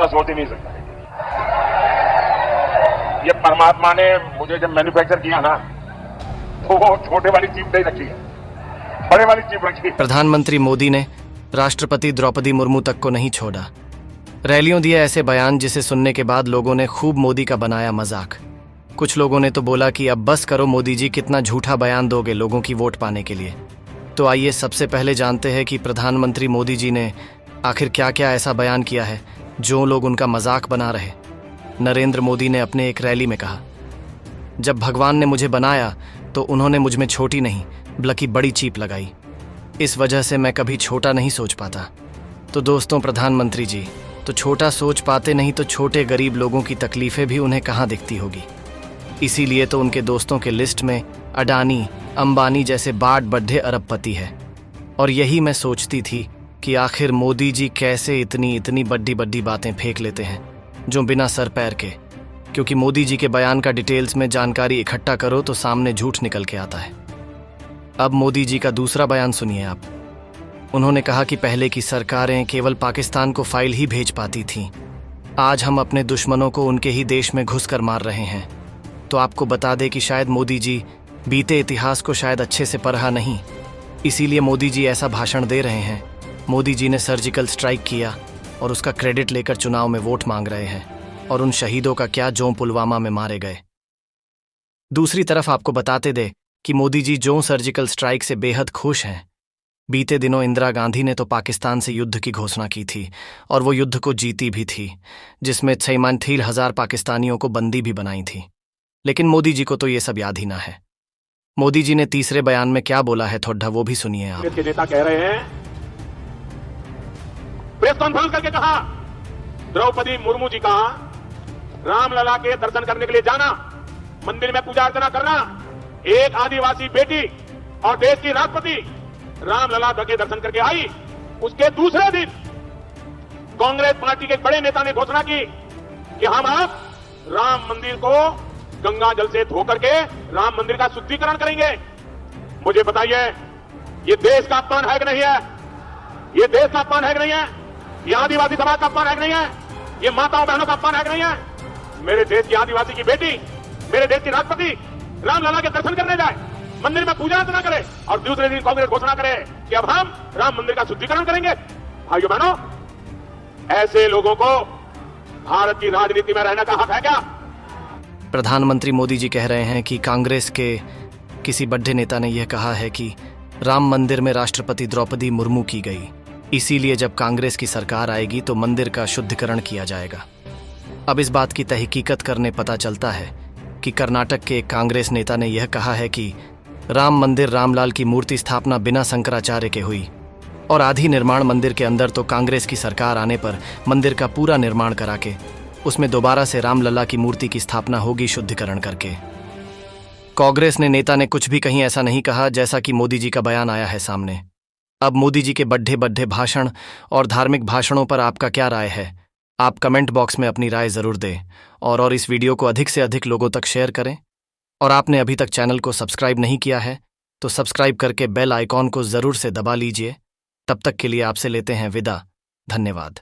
सोच ही नहीं सकता। ये परमात्मा ने मुझे जब मैन्युफैक्चर किया ना, तो वो छोटे वाली चीप नहीं रखी है, बड़े वाली चीप रखी है। प्रधानमंत्री मोदी ने राष्ट्रपति द्रौपदी मुर्मू तक को नहीं छोड़ा। रैलियों दिए ऐसे बयान जिसे सुनने के बाद लोगों ने खूब मोदी का बनाया मजाक। कुछ लोगों ने तो बोला कि अब बस करो मोदी जी, कितना झूठा बयान दोगे लोगों की वोट पाने के लिए। तो आइए सबसे पहले जानते हैं कि प्रधानमंत्री मोदी जी ने आखिर क्या क्या ऐसा बयान किया है जो लोग उनका मजाक बना रहे। नरेंद्र मोदी ने अपने एक रैली में कहा, जब भगवान ने मुझे बनाया तो उन्होंने मुझ में छोटी नहीं बल्कि बड़ी चीप लगाई। इस वजह से मैं कभी छोटा नहीं सोच पाता। तो दोस्तों, प्रधानमंत्री जी तो छोटा सोच पाते नहीं तो छोटे गरीब लोगों की तकलीफें भी उन्हें कहाँ दिखती होगी। इसीलिए तो उनके दोस्तों के लिस्ट में अडानी, अंबानी जैसे बाढ़ बढ़े अरबपति है। और यही मैं सोचती थी कि आखिर मोदी जी कैसे इतनी बड़ी बड़ी बातें फेंक लेते हैं जो बिना सर पैर के। क्योंकि मोदी जी के बयान का डिटेल्स में जानकारी इकट्ठा करो तो सामने झूठ निकल के आता है। अब मोदी जी का दूसरा बयान सुनिए आप। उन्होंने कहा कि पहले की सरकारें केवल पाकिस्तान को फाइल ही भेज पाती थीं। आज हम अपने दुश्मनों को उनके ही देश में घुस कर मार रहे हैं। तो आपको बता दें कि शायद मोदी जी बीते इतिहास को शायद अच्छे से पढ़ा नहीं, इसीलिए मोदी जी ऐसा भाषण दे रहे हैं। मोदी जी ने सर्जिकल स्ट्राइक किया और उसका क्रेडिट लेकर चुनाव में वोट मांग रहे हैं। और उन शहीदों का क्या जो पुलवामा में मारे गए। दूसरी तरफ आपको बताते दे कि मोदी जी जो सर्जिकल स्ट्राइक से बेहद खुश हैं। बीते दिनों इंदिरा गांधी ने तो पाकिस्तान से युद्ध की घोषणा की थी और वो युद्ध को जीती भी थी, जिसमें 36,000 पाकिस्तानियों को बंदी भी बनाई थी। लेकिन मोदी जी को तो ये सब याद ही ना है। मोदी जी ने तीसरे बयान में क्या बोला है थोड़ा वो भी सुनिए आप। के नेता कह रहे हैं, प्रेस कॉन्फ्रेंस करके कहा, द्रौपदी मुर्मू जी का रामलला के दर्शन करने के लिए जाना, मंदिर में पूजा अर्चना करना, एक आदिवासी बेटी और देश की राष्ट्रपति रामलला के दर्शन करके आई। उसके दूसरे दिन कांग्रेस पार्टी के बड़े नेता ने घोषणा की कि हम अब राम मंदिर को गंगा जल से धो करके राम मंदिर का शुद्धिकरण करेंगे। मुझे बताइए, ये देश का अपमान है कि नहीं है? ये देश का अपमान है कि नहीं है? ये आदिवासी समाज का अपमान है कि नहीं है? ये माताओं बहनों का अपमान है कि नहीं है? मेरे देश की आदिवासी की बेटी, मेरे देश की राष्ट्रपति रामलला के दर्शन करने जाए, मंदिर में पूजा अर्चना करे और दूसरे दिन कांग्रेस घोषणा करे कि अब हम राम मंदिर का शुद्धिकरण करेंगे। भाइयों बहनों, ऐसे लोगों को भारत की राजनीति में रहने का हक है क्या? प्रधानमंत्री मोदी जी कह रहे हैं कि कांग्रेस के किसी बड़े नेता ने यह कहा है कि राम मंदिर में राष्ट्रपति द्रौपदी मुर्मू की गई, इसीलिए जब कांग्रेस की सरकार आएगी तो मंदिर का शुद्धिकरण किया जाएगा। अब इस बात की तहकीकत करने पता चलता है कि कर्नाटक के एक कांग्रेस नेता ने यह कहा है कि राम मंदिर रामलाल की मूर्ति स्थापना बिना शंकराचार्य के हुई और आधी निर्माण मंदिर के अंदर तो कांग्रेस की सरकार आने पर मंदिर का पूरा निर्माण करा के उसमें दोबारा से रामलला की मूर्ति की स्थापना होगी शुद्धिकरण करके। कांग्रेस नेता ने कुछ भी कहीं ऐसा नहीं कहा जैसा कि मोदी जी का बयान आया है सामने। अब मोदी जी के बड़े भाषण और धार्मिक भाषणों पर आपका क्या राय है? आप कमेंट बॉक्स में अपनी राय जरूर दें और इस वीडियो को अधिक से अधिक लोगों तक शेयर करें। और आपने अभी तक चैनल को सब्सक्राइब नहीं किया है तो सब्सक्राइब करके बेल आइकॉन को जरूर से दबा लीजिए। तब तक के लिए आपसे लेते हैं विदा। धन्यवाद।